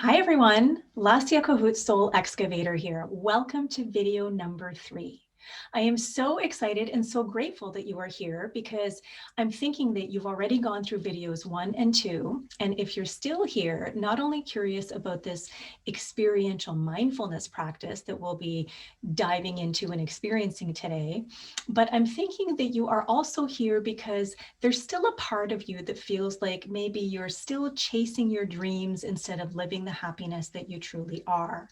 Hi everyone, Lesia Soul Excavator here. Welcome to video number 3. I am so excited and so grateful that you are here because I'm thinking that you've already gone through videos 1 and 2. And if you're still here, not only curious about this experiential mindfulness practice that we'll be diving into and experiencing today, but I'm thinking that you are also here because there's still a part of you that feels like maybe you're still chasing your dreams instead of living the happiness that you truly are.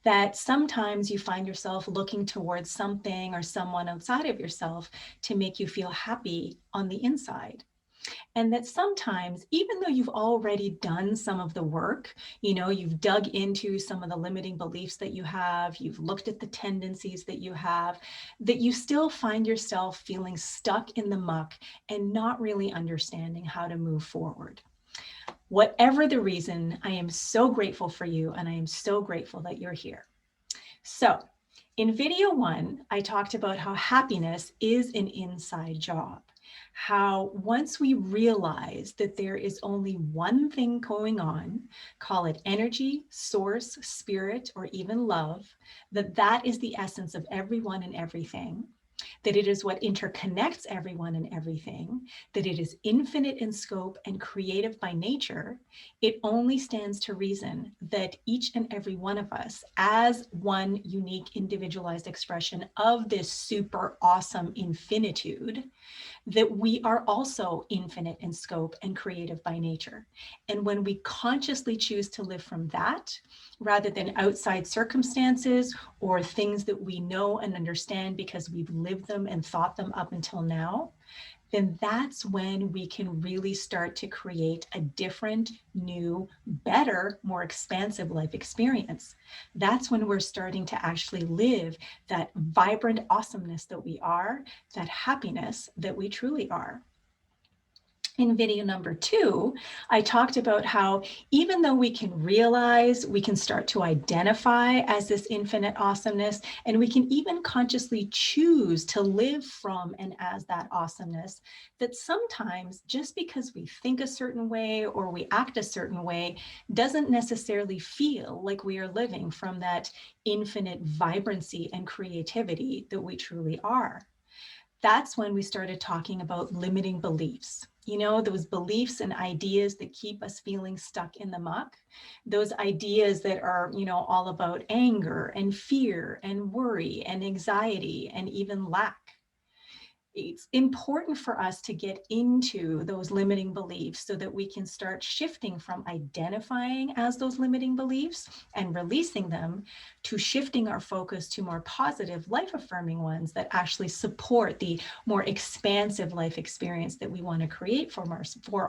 That sometimes you find yourself looking towards something or someone outside of yourself to make you feel happy on the inside. And that sometimes, even though you've already done some of the work, you've dug into some of the limiting beliefs that you have, you've looked at the tendencies that you have, that you still find yourself feeling stuck in the muck and not really understanding how to move forward. Whatever the reason, I am so grateful for you and I am so grateful that you're here. So, in video 1, I talked about how happiness is an inside job. How once we realize that there is only one thing going on, call it energy, source, spirit, or even love, that is the essence of everyone and everything, that it is what interconnects everyone and everything, that it is infinite in scope and creative by nature, it only stands to reason that each and every one of us, as one unique individualized expression of this super awesome infinitude, that we are also infinite in scope and creative by nature. And when we consciously choose to live from that, rather than outside circumstances or things that we know and understand because we've lived them and thought them up until now, then that's when we can really start to create a different, new, better, more expansive life experience. That's when we're starting to actually live that vibrant awesomeness that we are, that happiness that we truly are. In video number 2, I talked about how even though we can realize, we can start to identify as this infinite awesomeness, and we can even consciously choose to live from and as that awesomeness, that sometimes just because we think a certain way or we act a certain way doesn't necessarily feel like we are living from that infinite vibrancy and creativity that we truly are. That's when we started talking about limiting beliefs. Those beliefs and ideas that keep us feeling stuck in the muck, those ideas that are, all about anger and fear and worry and anxiety and even lack. It's important for us to get into those limiting beliefs so that we can start shifting from identifying as those limiting beliefs and releasing them to shifting our focus to more positive, life affirming ones that actually support the more expansive life experience that we want to create for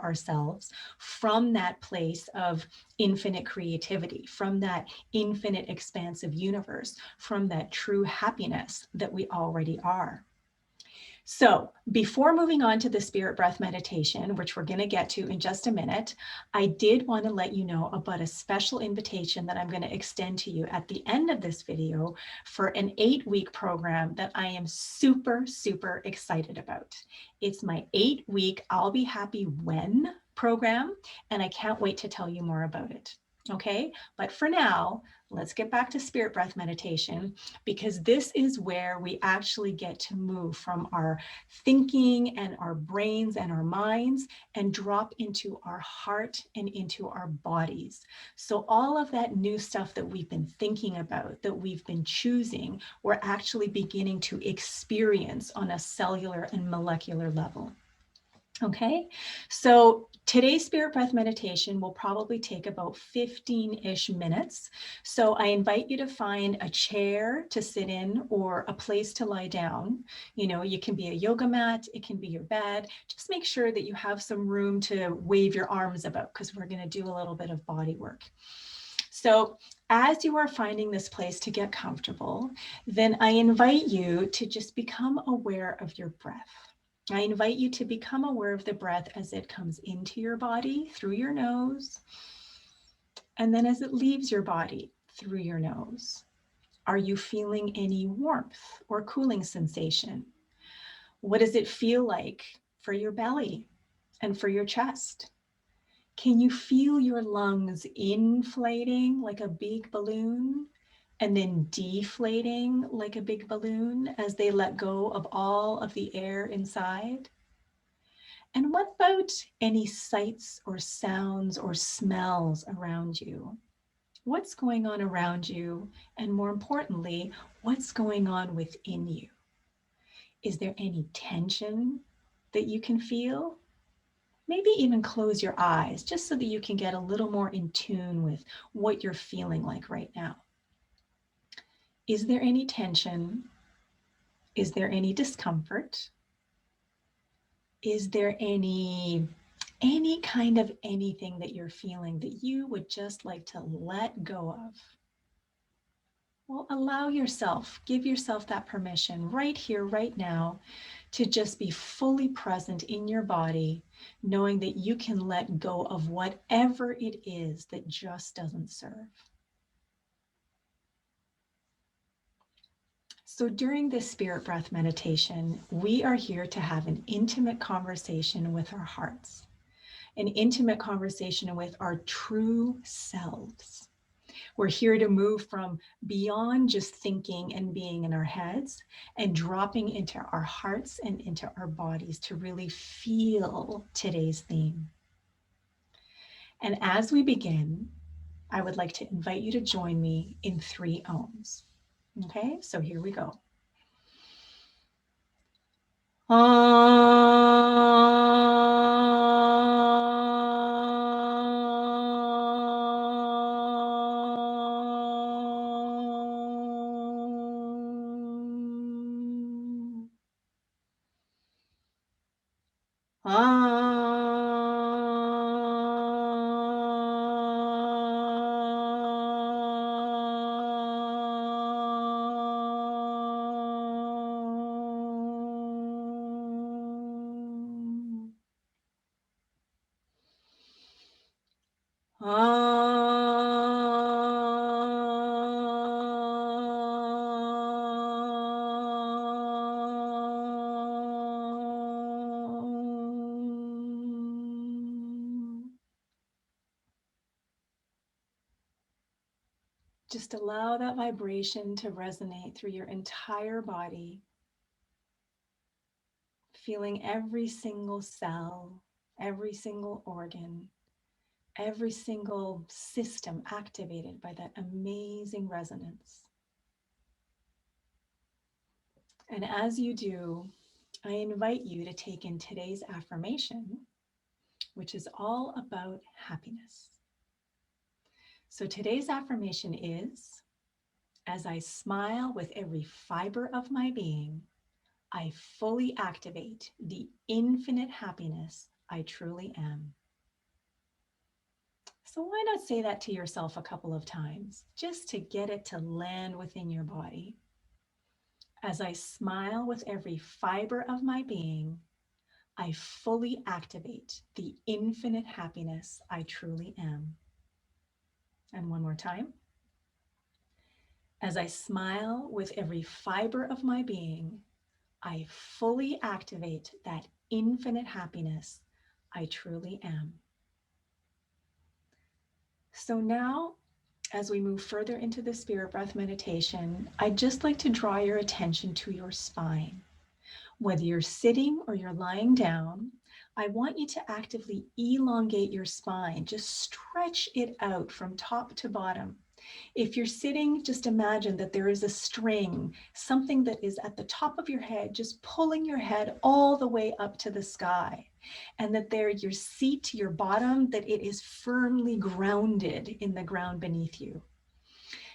ourselves from that place of infinite creativity, from that infinite expansive universe, from that true happiness that we already are. So before moving on to the spirit breath meditation, which we're going to get to in just a minute, I did want to let you know about a special invitation that I'm going to extend to you at the end of this video for an 8-week program that I am super, super excited about. It's my 8-week I'll Be Happy When program, and I can't wait to tell you more about it. Okay, but for now, let's get back to spirit breath meditation, because this is where we actually get to move from our thinking and our brains and our minds and drop into our heart and into our bodies. So all of that new stuff that we've been thinking about, that we've been choosing, we're actually beginning to experience on a cellular and molecular level. Okay, so today's spirit breath meditation will probably take about 15-ish minutes. So I invite you to find a chair to sit in or a place to lie down. You can be a yoga mat, it can be your bed. Just make sure that you have some room to wave your arms about, because we're going to do a little bit of body work. So as you are finding this place to get comfortable, then I invite you to just become aware of your breath. I invite you to become aware of the breath as it comes into your body through your nose, and then as it leaves your body through your nose. Are you feeling any warmth or cooling sensation? What does it feel like for your belly and for your chest? Can you feel your lungs inflating like a big balloon and then deflating like a big balloon as they let go of all of the air inside? And what about any sights or sounds or smells around you? What's going on around you? And more importantly, what's going on within you? Is there any tension that you can feel? Maybe even close your eyes just so that you can get a little more in tune with what you're feeling like right now. Is there any tension? Is there any discomfort? Is there any kind of anything that you're feeling that you would just like to let go of? Well, allow yourself, give yourself that permission right here, right now, to just be fully present in your body, knowing that you can let go of whatever it is that just doesn't serve. So during this spirit breath meditation, we are here to have an intimate conversation with our hearts, an intimate conversation with our true selves. We're here to move from beyond just thinking and being in our heads and dropping into our hearts and into our bodies to really feel today's theme. And as we begin, I would like to invite you to join me in 3 ohms. Okay, so here we go. Just allow that vibration to resonate through your entire body, feeling every single cell, every single organ, every single system activated by that amazing resonance. And as you do, I invite you to take in today's affirmation, which is all about happiness. So today's affirmation is, as I smile with every fiber of my being, I fully activate the infinite happiness I truly am. So why not say that to yourself a couple of times, just to get it to land within your body? As I smile with every fiber of my being, I fully activate the infinite happiness I truly am. And one more time. As I smile with every fiber of my being, I fully activate that infinite happiness I truly am. So now, as we move further into the spirit breath meditation, I'd just like to draw your attention to your spine. Whether you're sitting or you're lying down, I want you to actively elongate your spine. Just stretch it out from top to bottom. If you're sitting, just imagine that there is a string, something that is at the top of your head, just pulling your head all the way up to the sky. And that there, your seat, your bottom, that it is firmly grounded in the ground beneath you.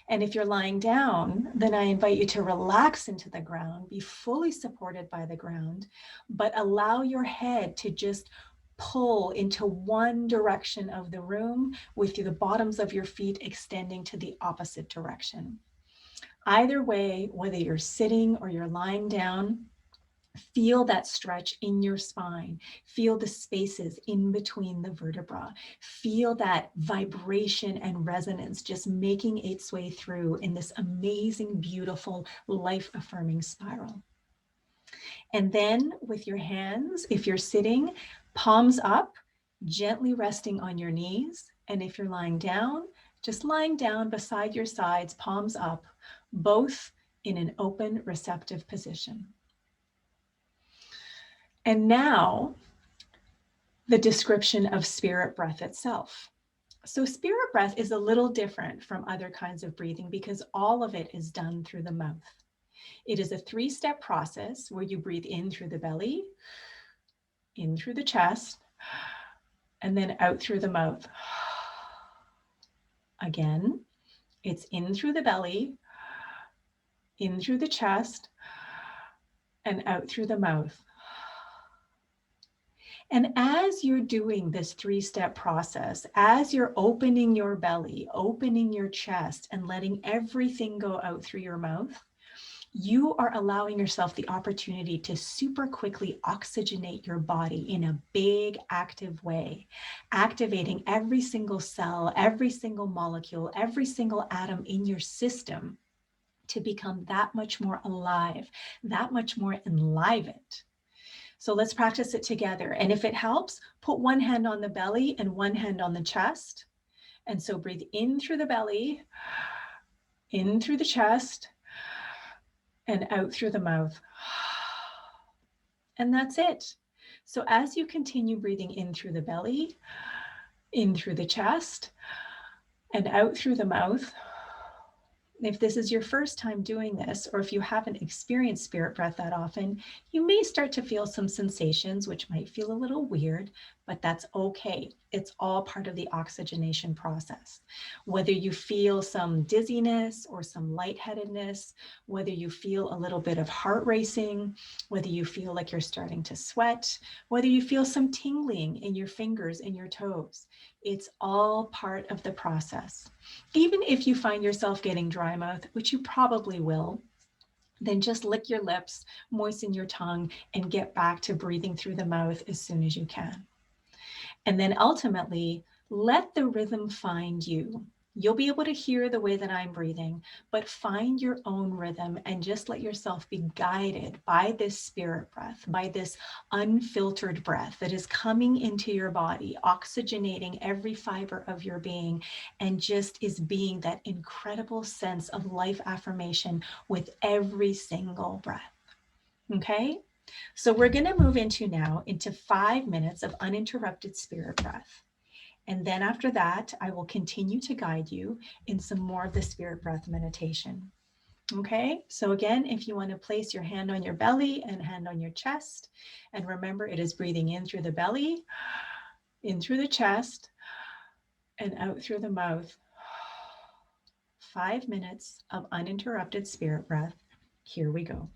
And if you're lying down, then I invite you to relax into the ground, be fully supported by the ground, but allow your head to just pull into one direction of the room with the bottoms of your feet extending to the opposite direction. Either way, whether you're sitting or you're lying down, feel that stretch in your spine. Feel the spaces in between the vertebra. Feel that vibration and resonance just making its way through in this amazing, beautiful, life-affirming spiral. And then with your hands, if you're sitting, palms up, gently resting on your knees. And if you're lying down, just lying down beside your sides, palms up, both in an open, receptive position. And now, the description of spirit breath itself. So, spirit breath is a little different from other kinds of breathing because all of it is done through the mouth. It is a 3-step process where you breathe in through the belly, in through the chest, and then out through the mouth. Again, it's in through the belly, in through the chest, and out through the mouth. And as you're doing this 3-step process, as you're opening your belly, opening your chest, and letting everything go out through your mouth, you are allowing yourself the opportunity to super quickly oxygenate your body in a big, active way, activating every single cell, every single molecule, every single atom in your system to become that much more alive, that much more enlivened. So let's practice it together. And if it helps, put one hand on the belly and one hand on the chest. And so breathe in through the belly, in through the chest, and out through the mouth. And that's it. So as you continue breathing in through the belly, in through the chest, and out through the mouth, if this is your first time doing this, or if you haven't experienced spirit breath that often, you may start to feel some sensations, which might feel a little weird, but that's okay. It's all part of the oxygenation process. Whether you feel some dizziness or some lightheadedness, whether you feel a little bit of heart racing, whether you feel like you're starting to sweat, whether you feel some tingling in your fingers and your toes, it's all part of the process. Even if you find yourself getting dry mouth, which you probably will, then just lick your lips, moisten your tongue, and get back to breathing through the mouth as soon as you can. And then ultimately, let the rhythm find you. You'll be able to hear the way that I'm breathing, but find your own rhythm and just let yourself be guided by this spirit breath, by this unfiltered breath that is coming into your body, oxygenating every fiber of your being, and just is being that incredible sense of life affirmation with every single breath. Okay? So we're going to move into 5 minutes of uninterrupted spirit breath. And then after that, I will continue to guide you in some more of the spirit breath meditation. Okay, so again, if you want to place your hand on your belly and hand on your chest, and remember it is breathing in through the belly, in through the chest, and out through the mouth. 5 minutes of uninterrupted spirit breath. Here we go.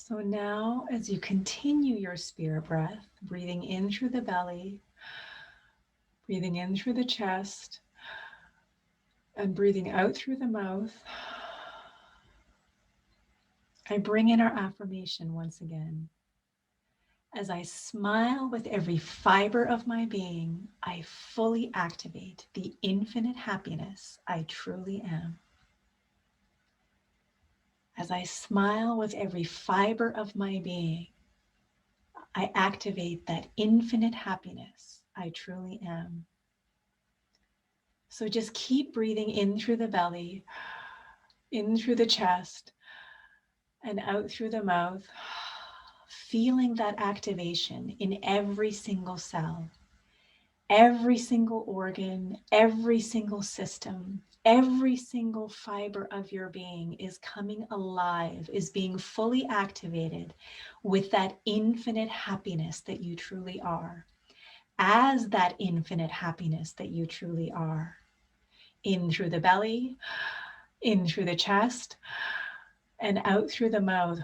So now, as you continue your spirit breath, breathing in through the belly, breathing in through the chest, and breathing out through the mouth, I bring in our affirmation once again. As I smile with every fiber of my being, I fully activate the infinite happiness I truly am. As I smile with every fiber of my being, I activate that infinite happiness I truly am. So just keep breathing in through the belly, in through the chest, and out through the mouth, feeling that activation in every single cell, every single organ, every single system, every single fiber of your being is coming alive, is being fully activated with that infinite happiness that you truly are, as that infinite happiness that you truly are. In through the belly, in through the chest, and out through the mouth.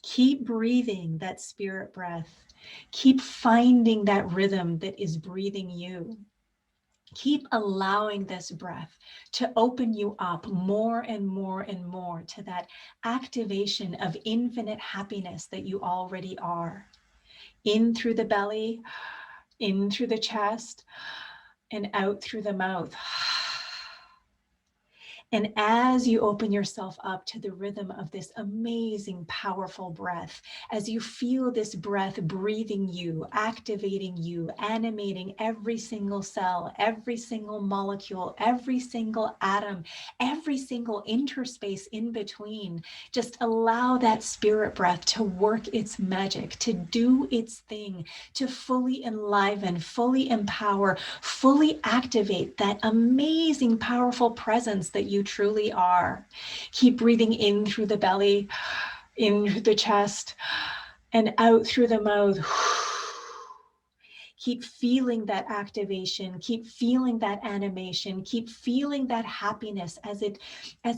Keep breathing that spirit breath. Keep finding that rhythm that is breathing you. Keep allowing this breath to open you up more and more and more to that activation of infinite happiness that you already are. In through the belly, in through the chest, and out through the mouth. And as you open yourself up to the rhythm of this amazing, powerful breath, as you feel this breath breathing you, activating you, animating every single cell, every single molecule, every single atom, every single interspace in between, just allow that spirit breath to work its magic, to do its thing, to fully enliven, fully empower, fully activate that amazing, powerful presence that you truly are. Keep breathing in through the belly, in through the chest, and out through the mouth. Keep feeling that activation, keep feeling that animation, keep feeling that happiness as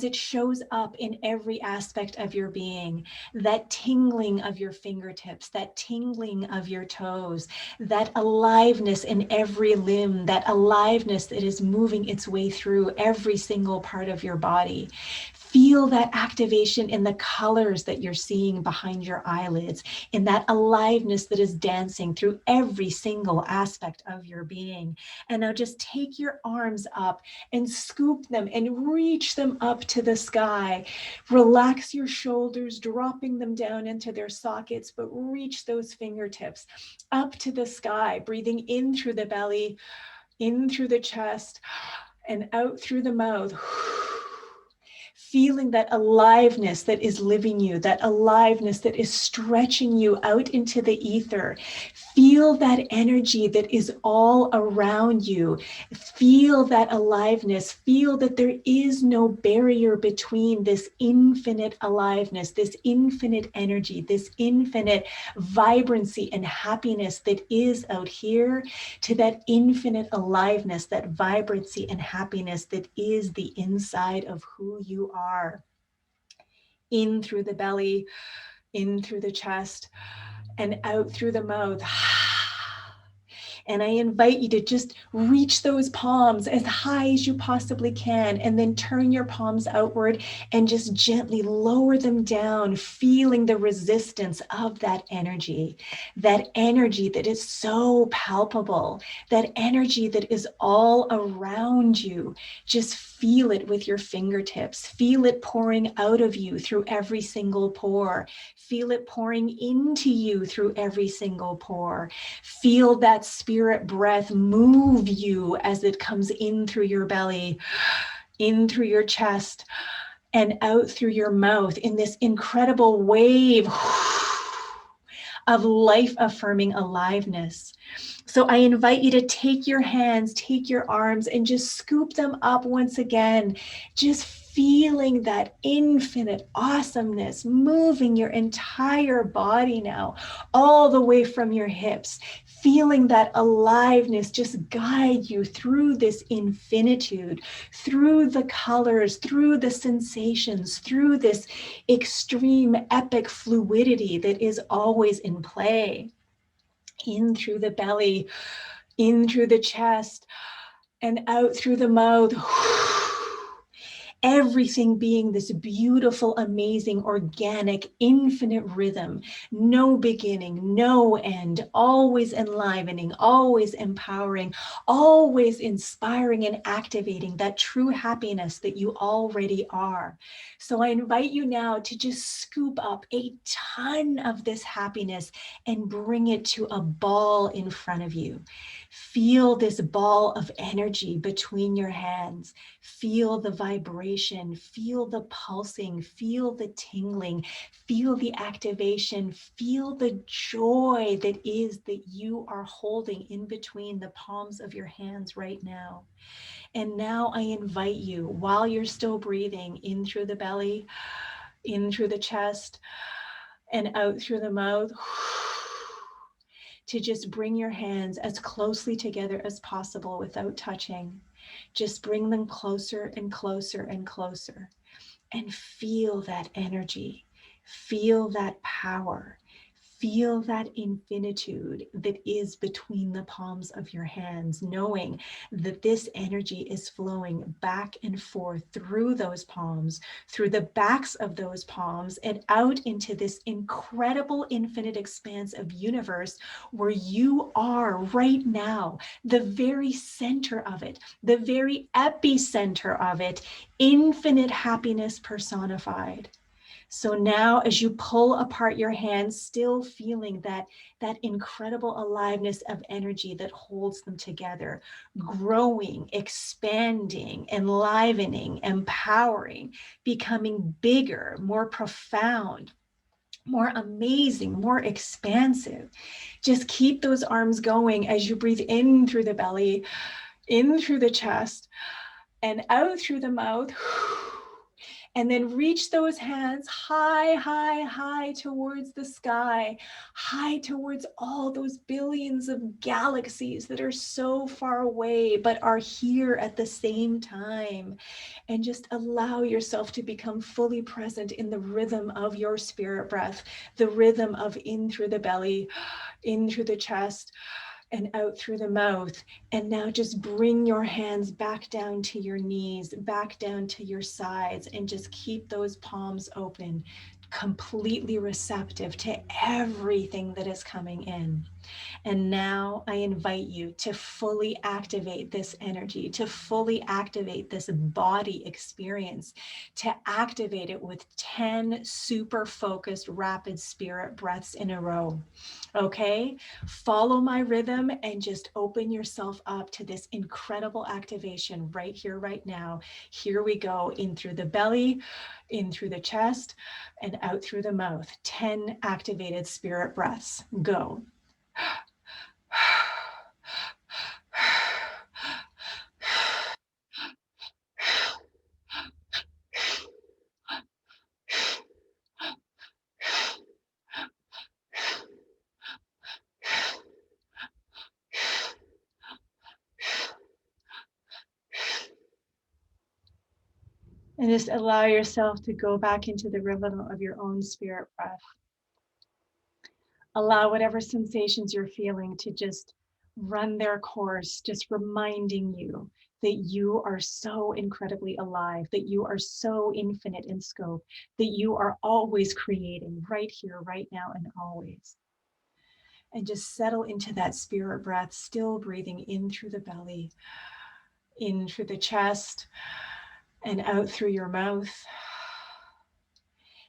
it shows up in every aspect of your being. That tingling of your fingertips, that tingling of your toes, that aliveness in every limb, that aliveness that is moving its way through every single part of your body. Feel that activation in the colors that you're seeing behind your eyelids, in that aliveness that is dancing through every single aspect of your being. And now just take your arms up and scoop them and reach them up to the sky. Relax your shoulders, dropping them down into their sockets, but reach those fingertips up to the sky, breathing in through the belly, in through the chest, and out through the mouth. Feeling that aliveness that is living you, that aliveness that is stretching you out into the ether. Feel that energy that is all around you. Feel that aliveness. Feel that there is no barrier between this infinite aliveness, this infinite energy, this infinite vibrancy and happiness that is out here, to that infinite aliveness, that vibrancy and happiness that is the inside of who you are. In through the belly, in through the chest, and out through the mouth. And I invite you to just reach those palms as high as you possibly can, and then turn your palms outward and just gently lower them down, feeling the resistance of that energy that is so palpable, that energy that is all around you. Just feel it with your fingertips. Feel it pouring out of you through every single pore. Feel it pouring into you through every single pore. Feel that spirit breath move you as it comes in through your belly, in through your chest, and out through your mouth in this incredible wave of life-affirming aliveness. So I invite you to take your hands, take your arms, and just scoop them up once again, just feeling that infinite awesomeness moving your entire body now, all the way from your hips. feeling that aliveness just guide you through this infinitude, through the colors, through the sensations, through this extreme epic fluidity that is always in play. In through the belly, in through the chest, and out through the mouth. Everything being this beautiful, amazing, organic, infinite rhythm, no beginning, no end, always enlivening, always empowering, always inspiring and activating that true happiness that you already are. So I invite you now to just scoop up a ton of this happiness and bring it to a ball in front of you. Feel this ball of energy between your hands. Feel the vibration, feel the pulsing, feel the tingling, feel the activation, feel the joy that is that you are holding in between the palms of your hands right now. And now I invite you, while you're still breathing in through the belly, in through the chest, and out through the mouth, to just bring your hands as closely together as possible without touching. Just bring them closer and closer and closer, and feel that energy, feel that power, feel that infinitude that is between the palms of your hands, knowing that this energy is flowing back and forth through those palms, through the backs of those palms, and out into this incredible infinite expanse of universe where you are right now, the very center of it, the very epicenter of it, infinite happiness personified. So now as you pull apart your hands, still feeling that incredible aliveness of energy that holds them together, growing, expanding, enlivening, empowering, becoming bigger, more profound, more amazing, more expansive. Just keep those arms going as you breathe in through the belly, in through the chest, and out through the mouth. And then reach those hands high, high, high towards the sky, high towards all those billions of galaxies that are so far away, but are here at the same time. And just allow yourself to become fully present in the rhythm of your spirit breath, the rhythm of in through the belly, in through the chest, and out through the mouth. And now just bring your hands back down to your knees, back down to your sides, and just keep those palms open, completely receptive to everything that is coming in. And now I invite you to fully activate this energy, to fully activate this body experience, to activate it with 10 super focused rapid spirit breaths in a row. Okay, follow my rhythm and just open yourself up to this incredible activation right here, right now. Here we go, in through the belly, in through the chest, and out through the mouth. 10 activated spirit breaths. Go. And just allow yourself to go back into the rhythm of your own spirit breath. Allow whatever sensations you're feeling to just run their course, just reminding you that you are so incredibly alive, that you are so infinite in scope, that you are always creating right here, right now, and always. And just settle into that spirit breath, still breathing in through the belly, in through the chest, and out through your mouth.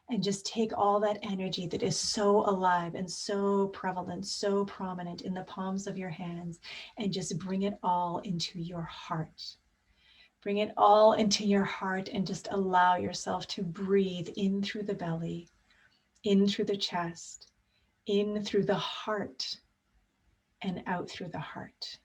And just take all that energy that is so alive and so prevalent, so prominent in the palms of your hands, and just bring it all into your heart. Bring it all into your heart and just allow yourself to breathe in through the belly, in through the chest, in through the heart, and out through the heart.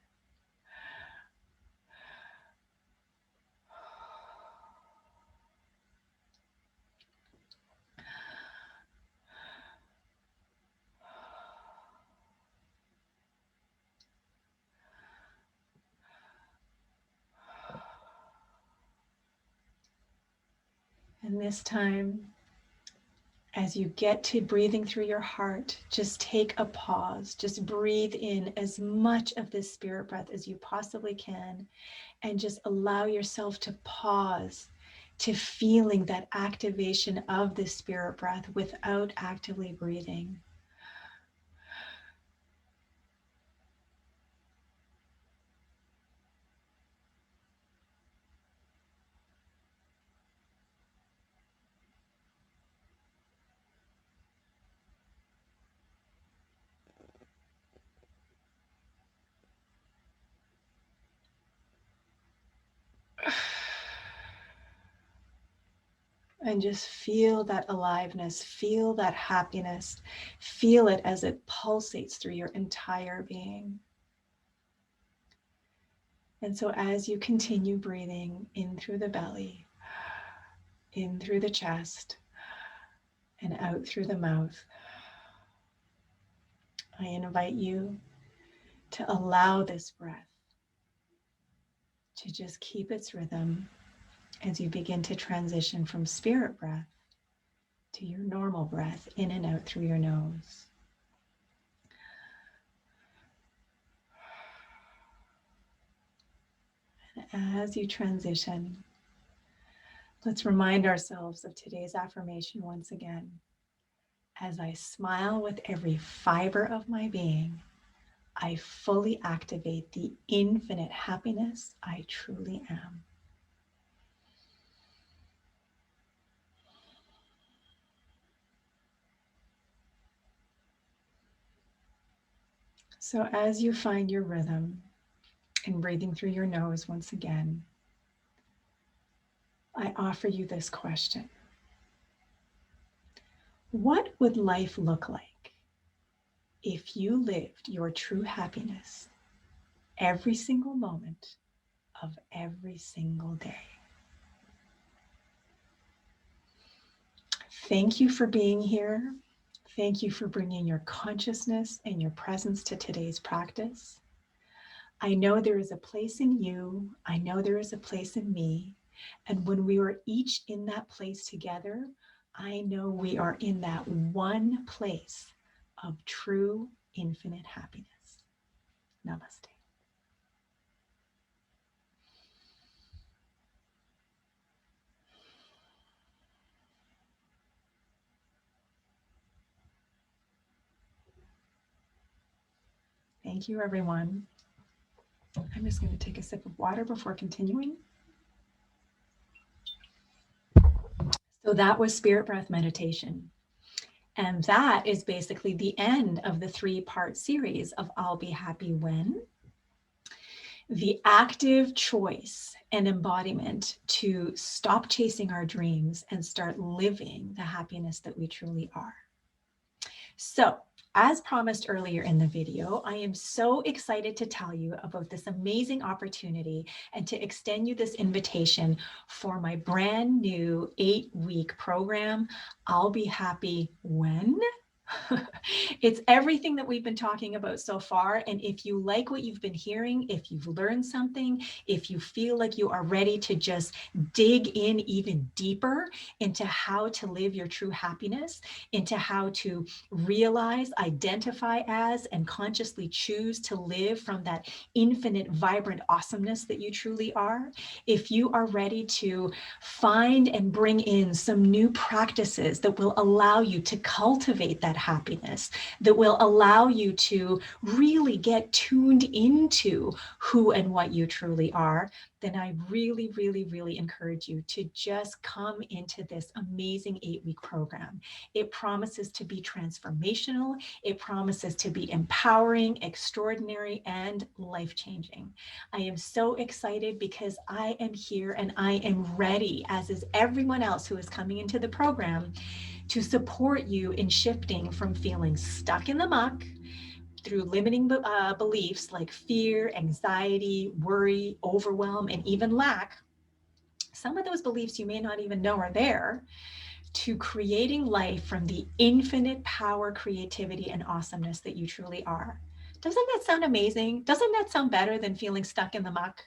And this time, as you get to breathing through your heart, just take a pause. Just breathe in as much of this spirit breath as you possibly can, and just allow yourself to pause to feeling that activation of the spirit breath without actively breathing. And just feel that aliveness, feel that happiness, feel it as it pulsates through your entire being. And so as you continue breathing in through the belly, in through the chest, and out through the mouth, I invite you to allow this breath to just keep its rhythm as you begin to transition from spirit breath to your normal breath in and out through your nose. And as you transition, let's remind ourselves of today's affirmation once again. As I smile with every fiber of my being, I fully activate the infinite happiness I truly am. So as you find your rhythm and breathing through your nose once again, I offer you this question. What would life look like if you lived your true happiness every single moment of every single day? Thank you for being here. Thank you for bringing your consciousness and your presence to today's practice. I know there is a place in you. I know there is a place in me. And when we are each in that place together, I know we are in that one place of true infinite happiness. Namaste. Thank you, everyone. I'm just going to take a sip of water before continuing. So that was spirit breath meditation. And that is basically the end of the 3-part series of I'll Be Happy When. The active choice and embodiment to stop chasing our dreams and start living the happiness that we truly are. So, as promised earlier in the video, I am so excited to tell you about this amazing opportunity and to extend you this invitation for my brand new 8-week program, I'll Be Happy When. It's everything that we've been talking about so far. And if you like what you've been hearing, if you've learned something, if you feel like you are ready to just dig in even deeper into how to live your true happiness, into how to realize, identify as, and consciously choose to live from that infinite, vibrant awesomeness that you truly are, if you are ready to find and bring in some new practices that will allow you to cultivate that happiness, that will allow you to really get tuned into who and what you truly are, then I really, really, really encourage you to just come into this amazing 8-week program. It promises to be transformational. It promises to be empowering, extraordinary, and life-changing. I am so excited because I am here and I am ready, as is everyone else who is coming into the program, to support you in shifting from feeling stuck in the muck through limiting beliefs like fear, anxiety, worry, overwhelm, and even lack. Some of those beliefs you may not even know are there, to creating life from the infinite power, creativity, and awesomeness that you truly are. Doesn't that sound amazing? Doesn't that sound better than feeling stuck in the muck?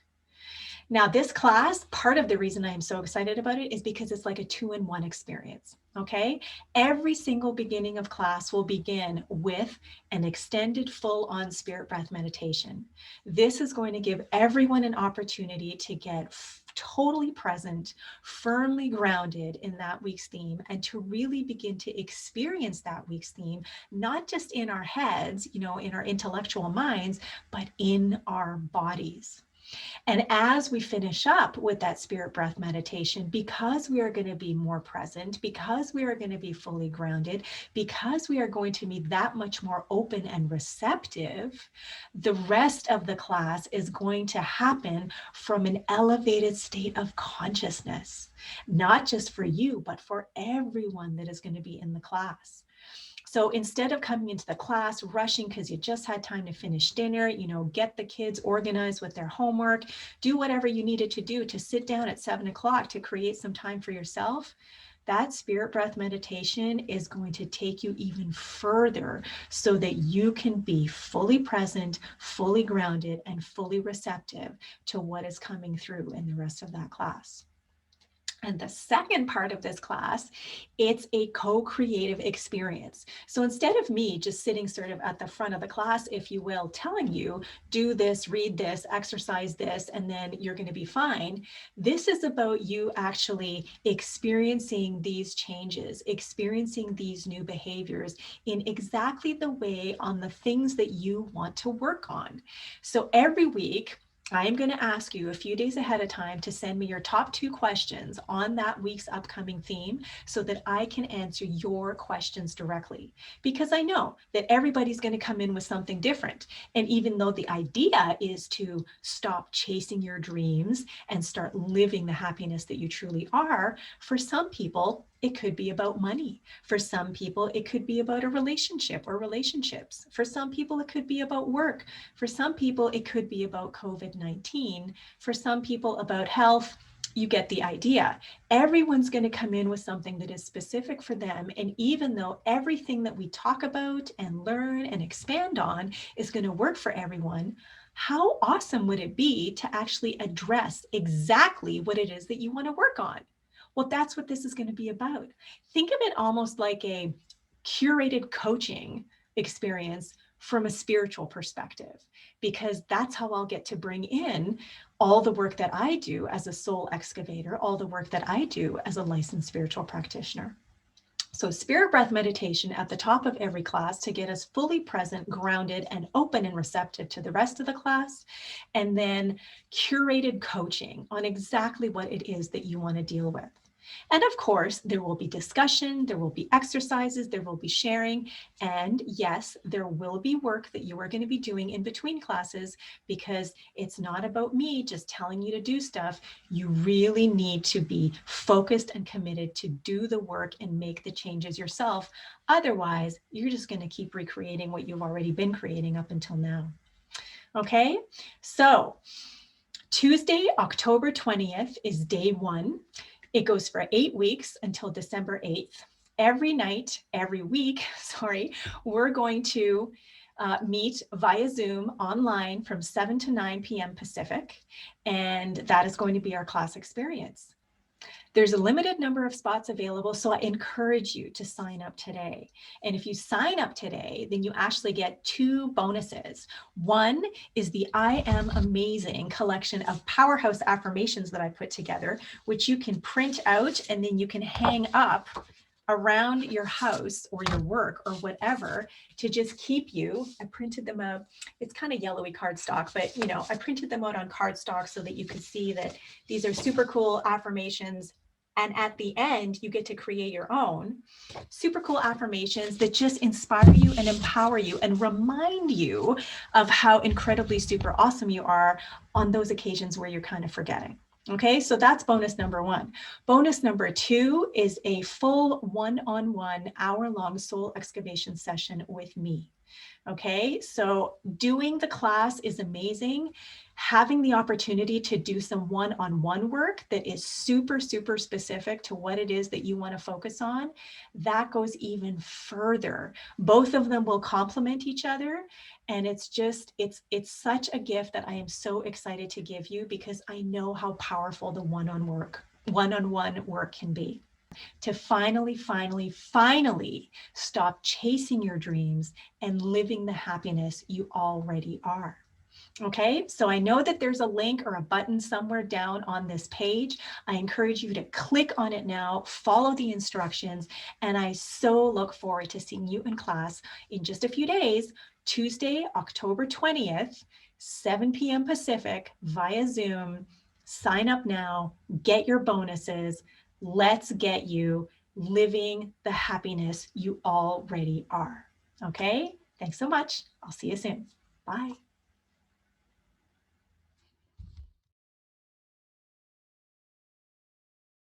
Now, this class, part of the reason I am so excited about it is because it's like a 2-in-1 experience. Okay. Every single beginning of class will begin with an extended full on spirit breath meditation. This is going to give everyone an opportunity to get totally present, firmly grounded in that week's theme, and to really begin to experience that week's theme, not just in our heads, in our intellectual minds, but in our bodies. And as we finish up with that spirit breath meditation, because we are going to be more present, because we are going to be fully grounded, because we are going to be that much more open and receptive, the rest of the class is going to happen from an elevated state of consciousness, not just for you, but for everyone that is going to be in the class. So instead of coming into the class rushing because you just had time to finish dinner, get the kids organized with their homework, do whatever you needed to do to sit down at 7 o'clock to create some time for yourself, that spirit breath meditation is going to take you even further so that you can be fully present, fully grounded, and fully receptive to what is coming through in the rest of that class. And the second part of this class, it's a co-creative experience. So instead of me just sitting sort of at the front of the class, if you will, telling you, do this, read this, exercise this, and then you're going to be fine, this is about you actually experiencing these changes, experiencing these new behaviors in exactly the way on the things that you want to work on. So every week, I am going to ask you a few days ahead of time to send me your top 2 questions on that week's upcoming theme so that I can answer your questions directly. Because I know that everybody's going to come in with something different. And even though the idea is to stop chasing your dreams and start living the happiness that you truly are, for some people, it could be about money. For some people, it could be about a relationship or relationships. For some people, it could be about work. For some people, it could be about COVID-19. For some people, about health. You get the idea. Everyone's going to come in with something that is specific for them. And even though everything that we talk about and learn and expand on is going to work for everyone, how awesome would it be to actually address exactly what it is that you want to work on? Well, that's what this is going to be about. Think of it almost like a curated coaching experience from a spiritual perspective, because that's how I'll get to bring in all the work that I do as a soul excavator, all the work that I do as a licensed spiritual practitioner. So spirit breath meditation at the top of every class to get us fully present, grounded, and open and receptive to the rest of the class. And then curated coaching on exactly what it is that you want to deal with. And of course, there will be discussion, there will be exercises, there will be sharing, and yes, there will be work that you are going to be doing in between classes, because it's not about me just telling you to do stuff. You really need to be focused and committed to do the work and make the changes yourself. Otherwise, you're just going to keep recreating what you've already been creating up until now. Okay, so Tuesday, October 20th is day 1. It goes for 8 weeks until December 8th. Every night, every week, we're going to meet via Zoom online from 7 to 9 p.m. Pacific, and that is going to be our class experience. There's a limited number of spots available, so I encourage you to sign up today. And if you sign up today, then you actually get 2 bonuses. One is the I Am Amazing collection of powerhouse affirmations that I put together, which you can print out and then you can hang up around your house or your work or whatever to just keep you. I printed them out. It's kind of yellowy cardstock, but I printed them out on cardstock so that you could see that these are super cool affirmations. And at the end, you get to create your own super cool affirmations that just inspire you and empower you and remind you of how incredibly super awesome you are on those occasions where you're kind of forgetting. Okay, so that's bonus number 1. Bonus number 2 is a full one-on-one hour-long soul excavation session with me. Okay, so doing the class is amazing. Having the opportunity to do some one-on-one work that is super, super specific to what it is that you want to focus on, that goes even further. Both of them will complement each other. And it's such a gift that I am so excited to give you, because I know how powerful the one-on-one work can be, to finally stop chasing your dreams and living the happiness you already are. Okay, so I know that there's a link or a button somewhere down on this page. I encourage you to click on it now, follow the instructions, and I so look forward to seeing you in class in just a few days, Tuesday, October 20th, 7 p.m. Pacific via Zoom. Sign up now, get your bonuses. Let's get you living the happiness you already are. Okay, thanks so much. I'll see you soon. Bye.